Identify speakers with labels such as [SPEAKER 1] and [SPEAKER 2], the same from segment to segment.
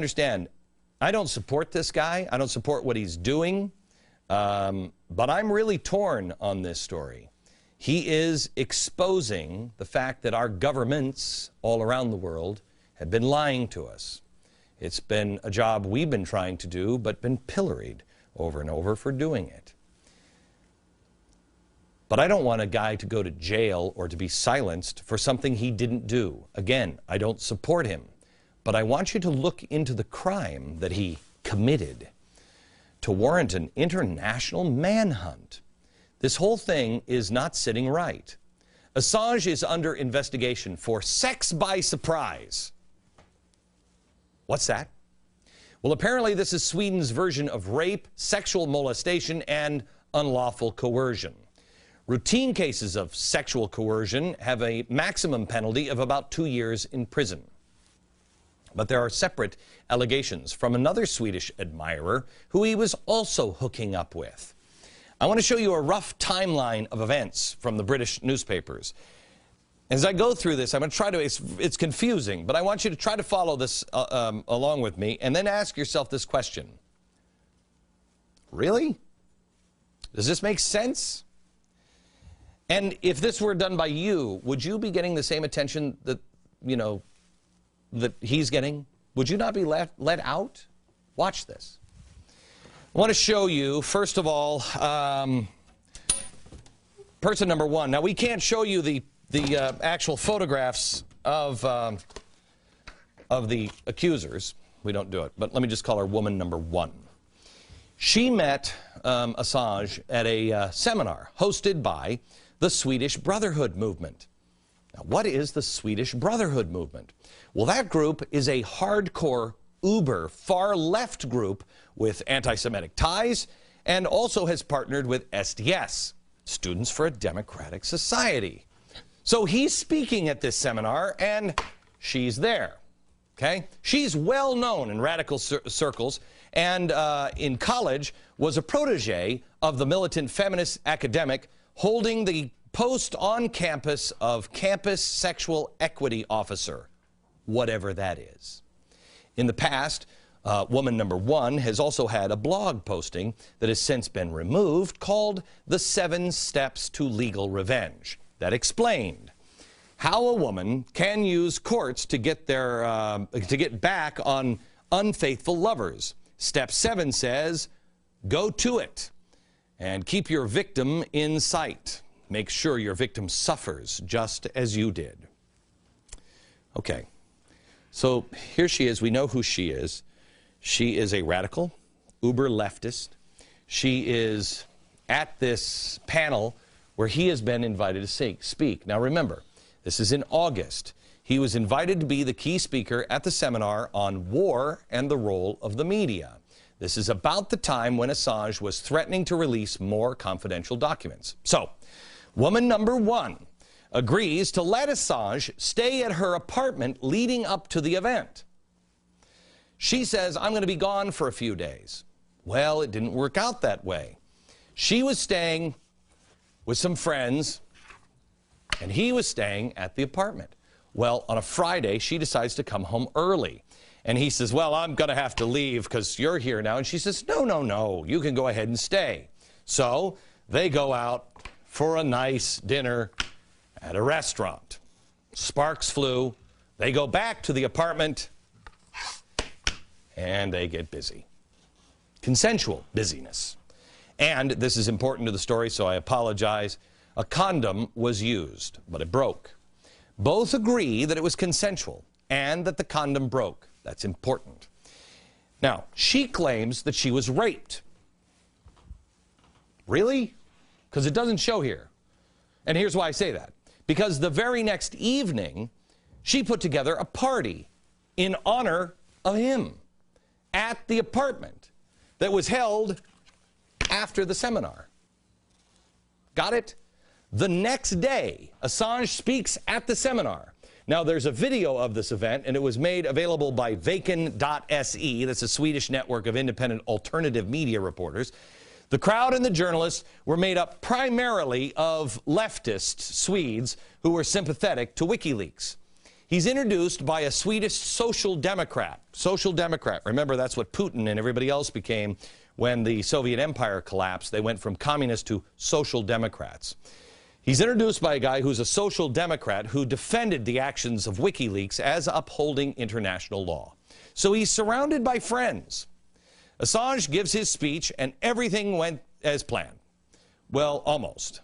[SPEAKER 1] understand, I don't support this guy. I don't support what he's doing. But I'm really torn on this story. He is exposing the fact that our governments all around the world have been lying to us. It's been a job we've been trying to do, but been pilloried over and over for doing it. But I don't want a guy to go to jail or to be silenced for something he didn't do. Again, I don't support him. But I want you to look into the crime that he committed to warrant an international manhunt. This whole thing is not sitting right. Assange is under investigation for sex by surprise. What's that? Well, apparently this is Sweden's version of rape, sexual molestation, and unlawful coercion. Routine cases of sexual coercion have a maximum penalty of about 2 years in prison. But there are separate allegations from another Swedish admirer who he was also hooking up with. I want to show you a rough timeline of events from the British newspapers. As I go through this, I'm going to try to, it's confusing, but I want you to try to follow this along with me and then ask yourself this question. Really? Does this make sense? And if this were done by you, would you be getting the same attention that, you know, that he's getting? Would you not be let out? Watch this. I want to show you, first of all, person number one. Now, we can't show you the actual photographs of the accusers. We don't do it. But let me just call her woman number one. She met Assange at a seminar hosted by the Swedish Brotherhood Movement. Now, what is the Swedish Brotherhood Movement? Well, that group is a hardcore, uber, far-left group with anti-Semitic ties and also has partnered with SDS, Students for a Democratic Society. So he's speaking at this seminar, and she's there, okay? She's well known in radical circles, and in college was a protege of the militant feminist academic holding the post on campus of Campus Sexual Equity Officer, whatever that is. In the past, woman number one has also had a blog posting that has since been removed called The 7 Steps to Legal Revenge that explained how a woman can use courts to get back on unfaithful lovers. Step 7 says, go to it and keep your victim in sight. Make sure your victim suffers just as you did. Okay, so here she is. We know who she is. She is a radical, uber leftist. She is at this panel where he has been invited to speak. Now remember, this is in August. He was invited to be the key speaker at the seminar on war and the role of the media. This is about the time when Assange was threatening to release more confidential documents. So, woman number one agrees to let Assange stay at her apartment leading up to the event. She says, I'm going to be gone for a few days. Well, it didn't work out that way. She was staying with some friends, and he was staying at the apartment. Well, on a Friday, she decides to come home early. And he says, well, I'm going to have to leave because you're here now. And she says, no, no, no, you can go ahead and stay. So they go out for a nice dinner at a restaurant. Sparks flew. They go back to the apartment, and they get busy. Consensual busyness. And this is important to the story, so I apologize. A condom was used, but it broke. Both agree that it was consensual and that the condom broke. That's important. Now, she claims that she was raped. Really? Because it doesn't show here. And here's why I say that. Because the very next evening, she put together a party in honor of him at the apartment that was held after the seminar. Got it? The next day, Assange speaks at the seminar. Now, there's a video of this event, and it was made available by Vaken.se. That's a Swedish network of independent alternative media reporters. The crowd and the journalists were made up primarily of leftist Swedes who were sympathetic to WikiLeaks. He's introduced by a Swedish social democrat. Social democrat. Remember, that's what Putin and everybody else became when the Soviet Empire collapsed. They went from communists to social democrats. He's introduced by a guy who's a social democrat who defended the actions of WikiLeaks as upholding international law. So he's surrounded by friends. Assange gives his speech and everything went as planned. Well, almost.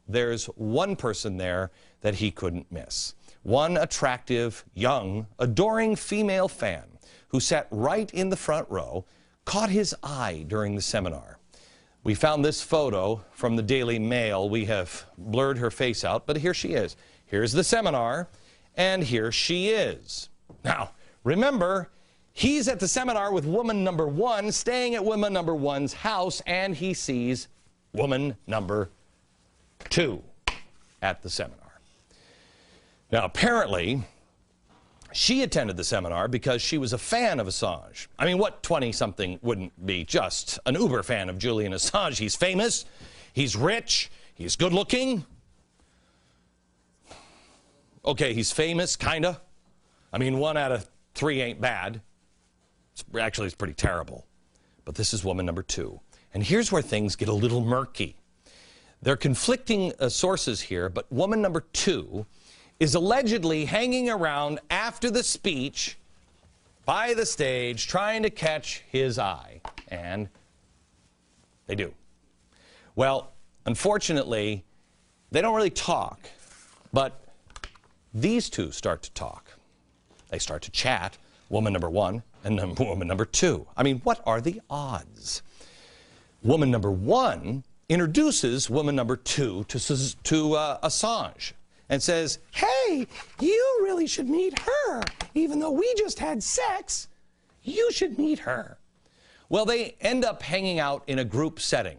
[SPEAKER 1] There's one person there that he couldn't miss. One attractive, young, adoring female fan who sat right in the front row caught his eye during the seminar. We found this photo from the Daily Mail. We have blurred her face out, but here she is. Here's the seminar, and here she is. Now, remember, he's at the seminar with woman number one, staying at woman number one's house, and he sees woman number two at the seminar. Now, apparently, she attended the seminar because she was a fan of Assange. I mean, what 20-something wouldn't be just an uber fan of Julian Assange? He's famous, he's rich, he's good-looking. Okay, he's famous, kinda. I mean, 1 out of 3 ain't bad. Actually, it's pretty terrible. But this is woman number 2. And here's where things get a little murky. They're conflicting sources here, but woman number 2 is allegedly hanging around after the speech by the stage trying to catch his eye. And they do. Well, unfortunately, they don't really talk, but these two start to talk. They start to chat, woman number 1 and woman number 2. I mean, what are the odds? Woman number 1 introduces woman number 2 to Assange and says, hey, you really should meet her. Even though we just had sex, you should meet her. Well, they end up hanging out in a group setting.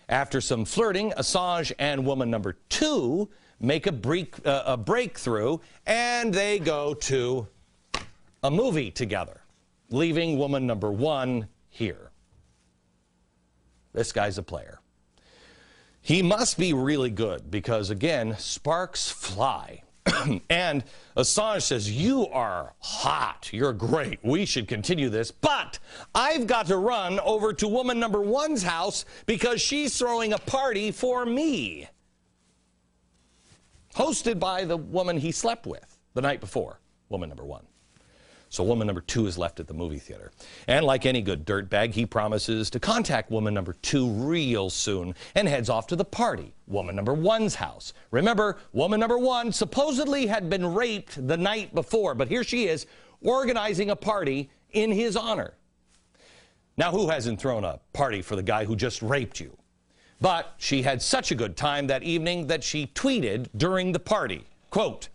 [SPEAKER 1] After some flirting, Assange and woman number 2 make a breakthrough, and they go to a movie together, leaving woman number 1 here. This guy's a player. He must be really good because, again, sparks fly. And Assange says, you are hot. You're great. We should continue this. But I've got to run over to woman number 1's house because she's throwing a party for me. Hosted by the woman he slept with the night before, woman number 1. So woman number 2 is left at the movie theater. And like any good dirtbag, he promises to contact woman number 2 real soon and heads off to the party, woman number 1's house. Remember, woman number 1 supposedly had been raped the night before, but here she is organizing a party in his honor. Now, who hasn't thrown a party for the guy who just raped you? But she had such a good time that evening that she tweeted during the party, quote,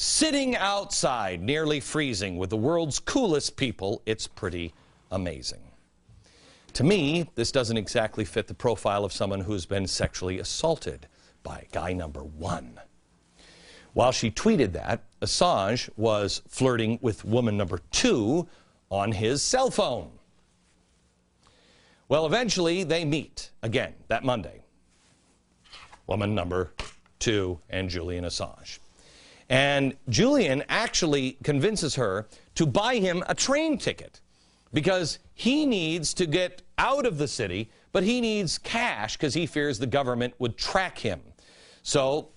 [SPEAKER 1] sitting outside, nearly freezing, with the world's coolest people, it's pretty amazing. To me, this doesn't exactly fit the profile of someone who's been sexually assaulted by guy number 1. While she tweeted that, Assange was flirting with woman number 2 on his cell phone. Well, eventually they meet again that Monday. Woman number 2 and Julian Assange. And Julian actually convinces her to buy him a train ticket because he needs to get out of the city, but he needs cash because he fears the government would track him. So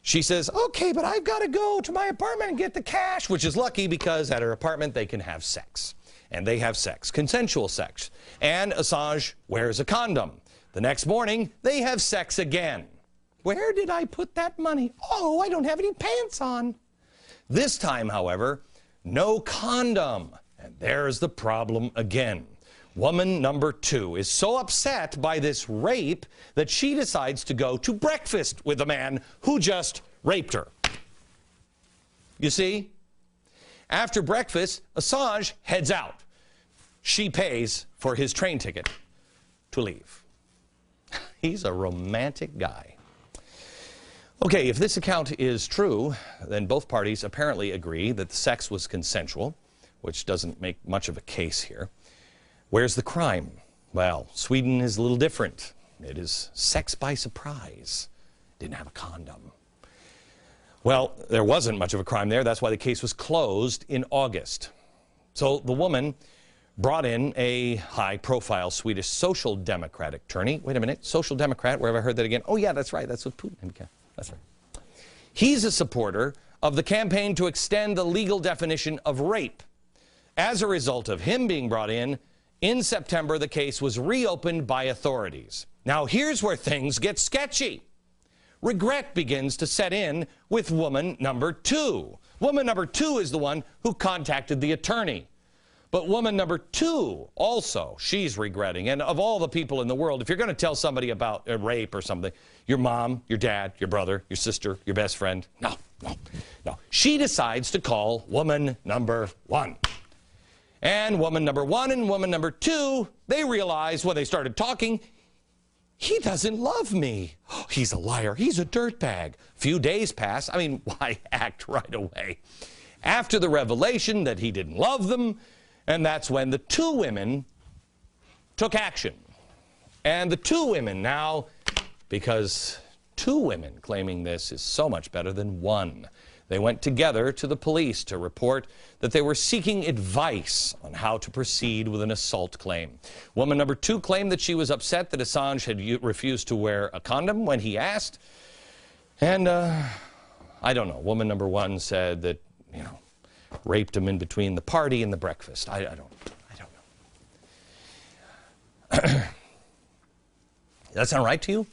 [SPEAKER 1] she says, okay, but I've got to go to my apartment and get the cash, which is lucky because at her apartment they can have sex. And they have sex, consensual sex. And Assange wears a condom. The next morning, they have sex again. Where did I put that money? Oh, I don't have any pants on. This time, however, no condom. And there's the problem again. Woman number 2 is so upset by this rape that she decides to go to breakfast with the man who just raped her. You see? After breakfast, Assange heads out. She pays for his train ticket to leave. He's a romantic guy. Okay, if this account is true, then both parties apparently agree that the sex was consensual, which doesn't make much of a case here. Where's the crime? Well, Sweden is a little different. It is sex by surprise. Didn't have a condom. Well, there wasn't much of a crime there. That's why the case was closed in August. So the woman brought in a high-profile Swedish social democrat attorney. Wait a minute, social democrat, where have I heard that again? Oh, yeah, that's right, that's what Putin, okay, that's right. He's a supporter of the campaign to extend the legal definition of rape. As a result of him being brought in September, the case was reopened by authorities. Now, here's where things get sketchy. Regret begins to set in with woman number 2. Woman number 2 is the one who contacted the attorney. But woman number 2 also, she's regretting. And of all the people in the world, if you're going to tell somebody about a rape or something, your mom, your dad, your brother, your sister, your best friend, no. She decides to call woman number 1. And woman number 1 and woman number 2, they realize when they started talking, he doesn't love me. Oh, he's a liar. He's a dirtbag. Few days pass. I mean, why act right away? After the revelation that he didn't love them, and that's when the 2 women took action. And the 2 women now, because 2 women claiming this is so much better than 1, they went together to the police to report that they were seeking advice on how to proceed with an assault claim. Woman number 2 claimed that she was upset that Assange had refused to wear a condom when he asked. And I don't know. Woman number 1 said that, raped him in between the party and the breakfast. I don't know. Does that sound right to you?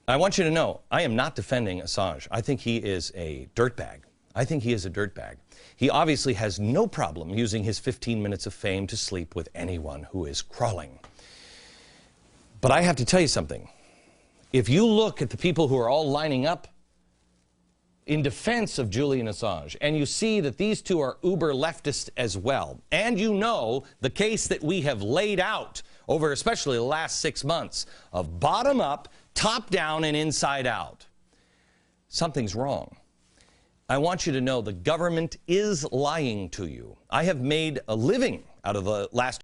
[SPEAKER 1] I want you to know, I am not defending Assange. I think he is a dirtbag. I think he is a dirtbag. He obviously has no problem using his 15 minutes of fame to sleep with anyone who is crawling. But I have to tell you something. If you look at the people who are all lining up in defense of Julian Assange, and you see that these 2 are uber leftist as well, and you know the case that we have laid out over especially the last 6 months of bottom up, top down, and inside out, something's wrong. I want you to know the government is lying to you. I have made a living out of the last